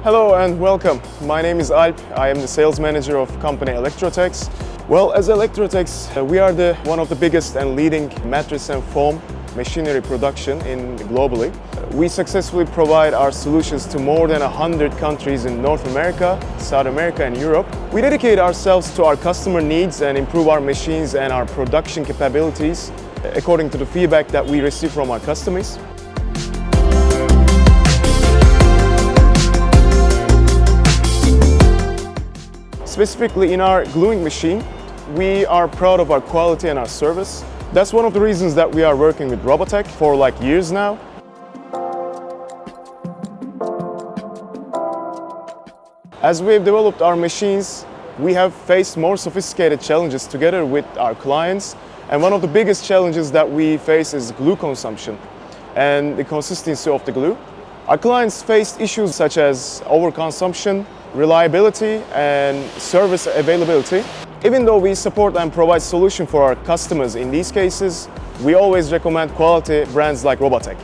Hello and welcome. My name is Alp. I am the sales manager of company Elektroteks. Well, as Elektroteks, we are one of the biggest and leading mattress and foam machinery production globally. We successfully provide our solutions to more than 100 countries in North America, South America and Europe. We dedicate ourselves to our customer needs and improve our machines and our production capabilities according to the feedback that we receive from our customers. Specifically in our gluing machine, we are proud of our quality and our service. That's one of the reasons that we are working with Robatech for years now. As we have developed our machines, we have faced more sophisticated challenges together with our clients. And one of the biggest challenges that we face is glue consumption and the consistency of the glue. Our clients faced issues such as overconsumption, reliability and service availability. Even though we support and provide solutions for our customers in these cases, we always recommend quality brands like Robatech.